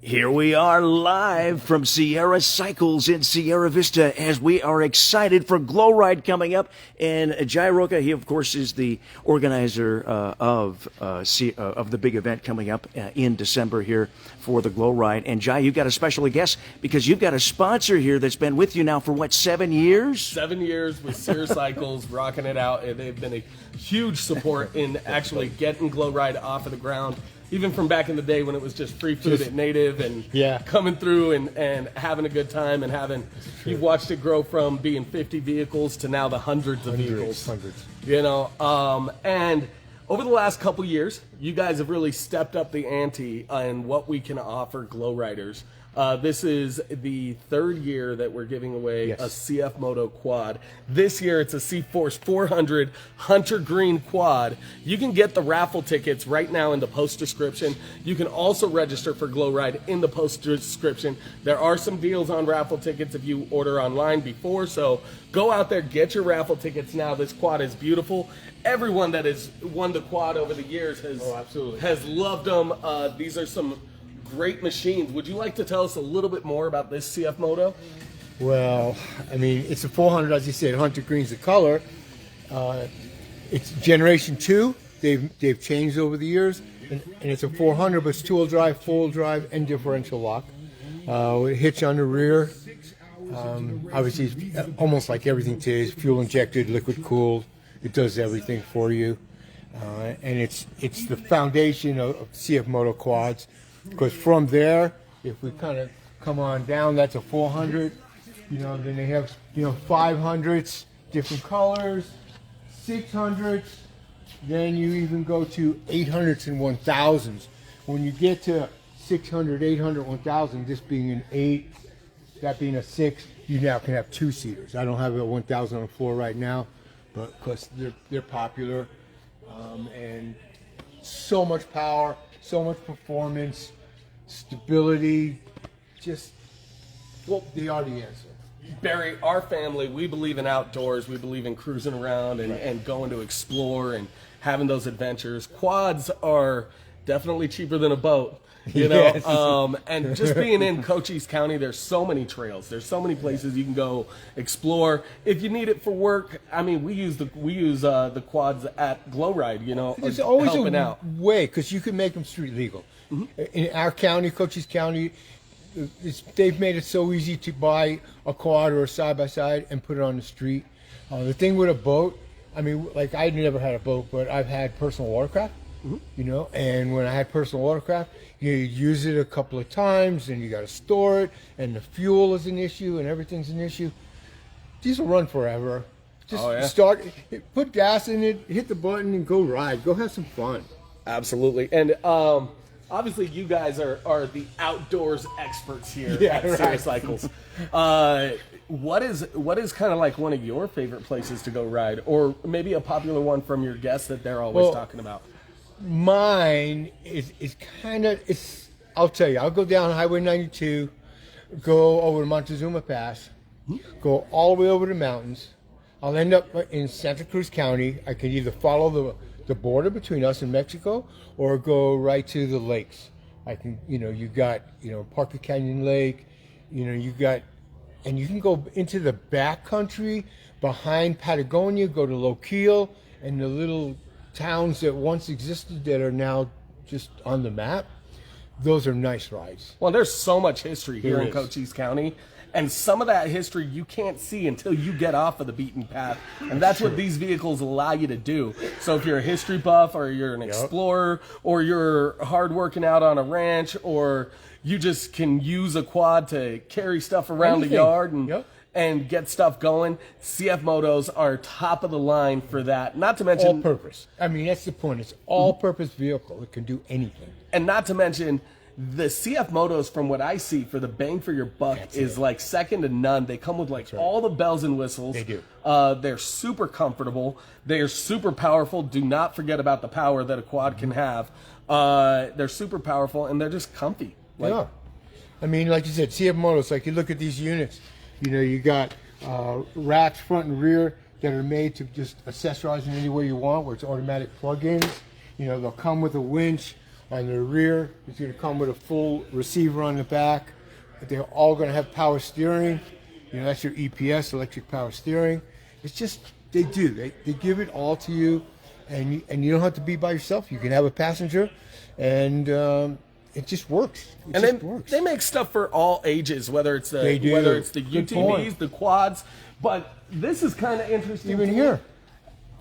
Here we are live from Sierra Cycles in Sierra Vista as we are excited for Glowride coming up. And Jai Roca, he of course is the organizer of the big event coming up in December here for the Glowride. And Jai, you've got a special guest because you've got a sponsor here that's been with you now for what, 7 years? 7 years with Sierra Cycles, rocking it out. And they've been a huge support in actually getting Glowride off of the ground. Even from back in the day when it was just free food at Native and coming through and having a good time and you've watched it grow from being 50 vehicles to now the hundreds of vehicles. You know, and over the last couple years, you guys have really stepped up the ante on what we can offer Glowriders. This is the 3rd year that we're giving away a CF Moto quad. This year it's a C-Force 400 Hunter Green quad. You can get the raffle tickets right now in the post description. You can also register for Glowride in the post description. There are some deals on raffle tickets if you order online before, so go out there, get your raffle tickets now. This quad is beautiful. Everyone that has won the quad over the years has loved them. These are some great machines. Would you like to tell us a little bit more about this CF Moto? Well, I mean, it's a 400, as you said. Hunter Green's the color. It's generation 2. They've changed over the years, and it's a 400, but it's 2-wheel drive, 4-wheel drive, and differential lock. With a hitch on the rear. Obviously, it's almost like everything today is fuel injected, liquid cooled. It does everything for you, and it's the foundation of CF Moto quads. Because from there, if we kind of come on down, that's a 400. You know, then they have 500s, different colors, 600s. Then you even go to 800s and 1000s. When you get to 600, 800, 1000, this being an 8, that being a 6, you now can have 2-seaters. I don't have a 1000 on the floor right now, but because they're popular, and so much power, so much performance, stability, they are the answer. Barry, our family, we believe in outdoors. We believe in cruising around and going to explore and having those adventures. Quads are definitely cheaper than a boat, you know. Yes. And just being in Cochise County, there's so many trails. There's so many places you can go explore. If you need it for work, I mean, we use the quads at Glowride, you know, There's always helping a out. way, because you can make them street legal. In our county, Cochise County, they've made it so easy to buy a quad or a side-by-side and put it on the street. The thing with a boat, I mean, like I never had a boat, but I've had personal watercraft, you know, and when I had personal watercraft, you use it a couple of times and you got to store it, and the fuel is an issue and everything's an issue. These will run forever. Just start, put gas in it, hit the button and go ride. Go have some fun. Absolutely. And obviously you guys are the outdoors experts here at Sierra Cycles. What is kind of like one of your favorite places to go ride, or maybe a popular one from your guests that they're always talking about? Mine is kind of, I'll tell you, I'll go down Highway 92, go over to Montezuma Pass, go all the way over the mountains. I'll end up in Santa Cruz County. I can either follow the border between us and Mexico or go right to the lakes. I can, you got, Parker Canyon Lake, you got, and you can go into the back country behind Patagonia, go to Loquillo and the little towns that once existed that are now just on the map. Those are nice rides. Well, there's so much history here in Cochise County, and some of that history you can't see until you get off of the beaten path, and that's what these vehicles allow you to do. So if you're a history buff, or you're an explorer, or you're hard working out on a ranch, or you just can use a quad to carry stuff around the yard and get stuff going, CF Motos are top of the line for that. Not to mention all-purpose. I mean, that's the point. It's all-purpose vehicle. It can do anything. And not to mention, the CF Motos, from what I see, for the bang for your buck, is like second to none. They come with like all the bells and whistles. They do. They're super comfortable. They are super powerful. Do not forget about the power that a quad can have. They're super powerful, and they're just comfy. They are. I mean, like you said, CF Motos, like you look at these units, you got racks front and rear. that are made to just accessorize in any way you want, where it's automatic plug-ins. You know, they'll come with a winch on the rear. It's going to come with a full receiver on the back. They're all going to have power steering. You know, that's your EPS, electric power steering. It's just, they do. They give it all to you, and you don't have to be by yourself. You can have a passenger, and it just works. They make stuff for all ages, whether it's the UTVs, the quads. But this is kind of interesting. Even here,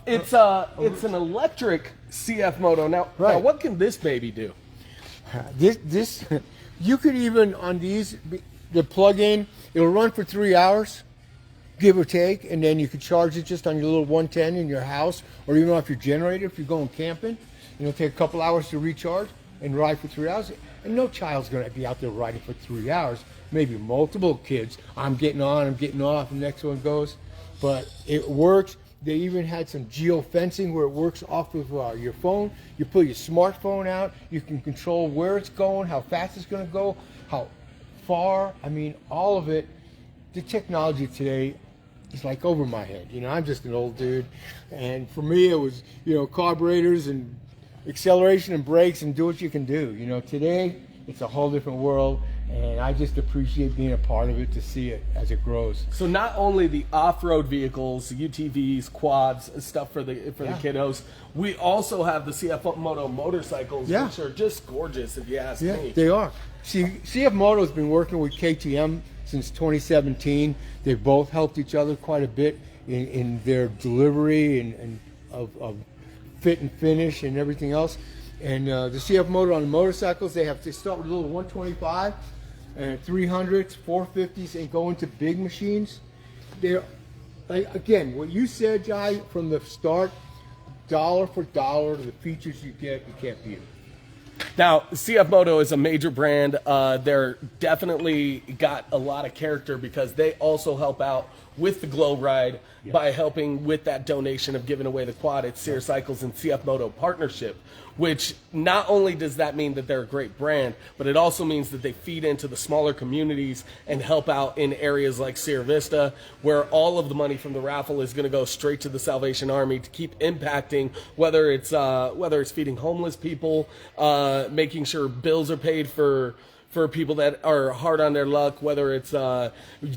it's an electric CF moto. Now, what can this baby do? This you could even on these the plug-in. It'll run for 3 hours, give or take, and then you could charge it just on your little 110 in your house, or even off your generator if you're going camping. And it'll take a couple hours to recharge and ride for 3 hours. And no child's going to be out there riding for 3 hours. Maybe multiple kids. I'm getting on, I'm getting off, the next one goes. But it works. They even had some geofencing where it works off of your phone. You pull your smartphone out, you can control where it's going, how fast it's going to go, how far. I mean, all of it. The technology today is like over my head. You know, I'm just an old dude. And for me, it was, you know, carburetors and acceleration and brakes and do what you can do. You know, today, it's a whole different world. And I just appreciate being a part of it to see it as it grows. So not only the off-road vehicles, UTVs, quads, stuff for the kiddos, we also have the CF Moto motorcycles, which are just gorgeous if you ask me. Yeah, they are. See, CF Moto has been working with KTM since 2017. They've both helped each other quite a bit in their delivery and of fit and finish and everything else. And the CF Moto on the motorcycles, they start with a little 125 and 300s, 450s, and go into big machines. They're, like, again, what you said, Jai, from the start, dollar for dollar, the features you get, you can't beat them. Now, CF Moto is a major brand. They're definitely got a lot of character because they also help out with the Glowride by helping with that donation of giving away the quad at Sears Cycles and CF Moto partnership, which not only does that mean that they're a great brand, but it also means that they feed into the smaller communities and help out in areas like Sierra Vista, where all of the money from the raffle is going to go straight to the Salvation Army to keep impacting, whether it's feeding homeless people, making sure bills are paid for people that are hard on their luck, whether it's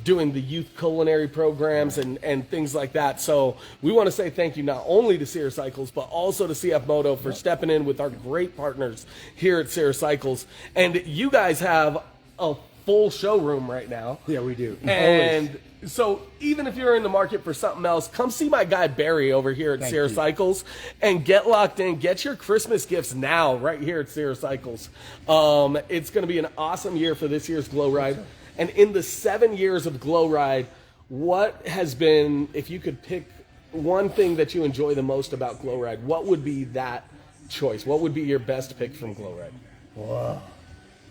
doing the youth culinary programs and things like that. So we want to say thank you not only to Sears Cycles, but also to CF Moto for stepping in with our great partners here at Sears Cycles. And you guys have a full showroom right now. Yeah, we do. And always. So even if you're in the market for something else, come see my guy Barry over here at Sears Cycles and get locked in. Get your Christmas gifts now right here at Sears Cycles. It's going to be an awesome year for this year's Glowride. And in the 7 years of Glowride, what has been, if you could pick one thing that you enjoy the most about Glowride, what would be that choice? What would be your best pick from Glowride? Wow.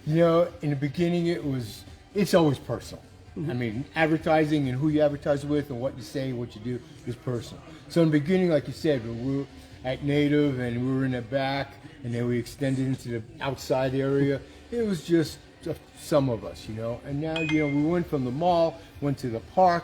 You know, in the beginning, it's always personal. I mean, advertising and who you advertise with and what you say and what you do is personal. So in the beginning, like you said, when we were at Native and we were in the back and then we extended into the outside area, it was just some of us, you know. And now, you know, we went from the mall, went to the park,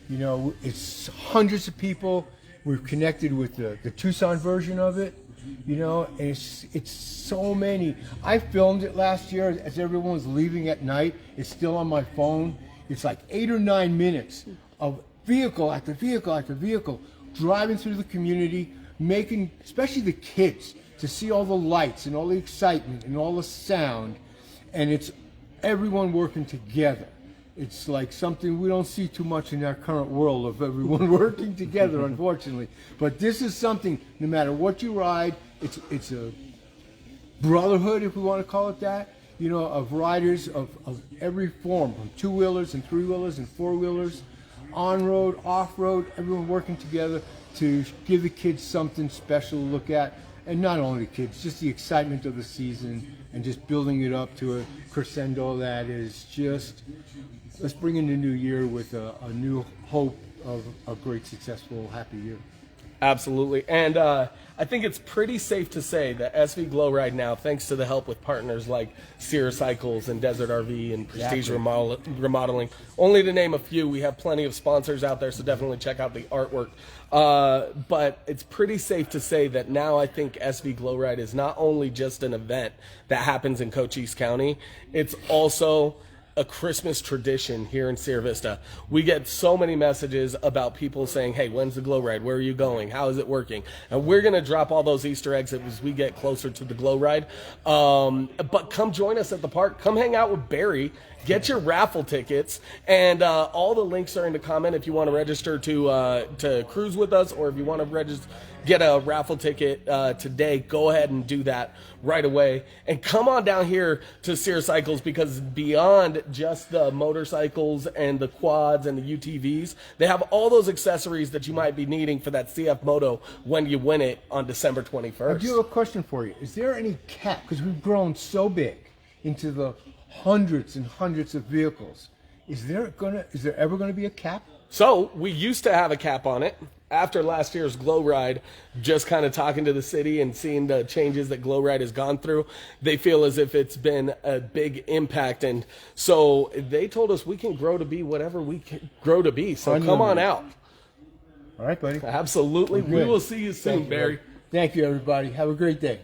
you know, it's hundreds of people. We've connected with the Tucson version of it, you know, and it's so many. I filmed it last year as everyone was leaving at night. It's still on my phone. It's like 8 or 9 minutes of vehicle after vehicle after vehicle driving through the community, making, especially the kids, to see all the lights and all the excitement and all the sound. And it's everyone working together. It's like something we don't see too much in our current world of everyone working together, unfortunately. But this is something, no matter what you ride, it's a brotherhood, if we want to call it that, you know, of riders of every form, from two-wheelers and three-wheelers and four-wheelers, on-road, off-road, everyone working together to give the kids something special to look at. And not only the kids, just the excitement of the season and just building it up to a crescendo that is just, let's bring in the new year with a new hope of a great, successful, happy year. Absolutely. And I think it's pretty safe to say that SV Glowride now, thanks to the help with partners like Sierra Cycles and Desert RV and Prestige Remodeling, only to name a few, we have plenty of sponsors out there, so definitely check out the artwork. But it's pretty safe to say that now I think SV Glowride is not only just an event that happens in Cochise County, it's also a Christmas tradition here in Sierra Vista. We get so many messages about people saying, hey, when's the Glow Ride? Where are you going? How is it working? And we're going to drop all those Easter eggs as we get closer to the Glow Ride. But come join us at the park. Come hang out with Barry. Get your raffle tickets, and all the links are in the comment if you want to register to cruise with us, or if you want to get a raffle ticket today, go ahead and do that right away. And come on down here to Sierra Cycles, because beyond just the motorcycles and the quads and the UTVs, they have all those accessories that you might be needing for that CF Moto when you win it on December 21st. I do have a question for you. Is there any cap? Because we've grown so big into the hundreds and hundreds of vehicles. Is there ever going to be a cap? So we used to have a cap on it. After last year's Glow Ride, just kind of talking to the city and seeing the changes that Glow Ride has gone through, they feel as if it's been a big impact. And so they told us we can grow to be whatever we can grow to be. So come on out. All right, buddy. Absolutely. We will see you soon, Barry. Thank you, everybody. Have a great day.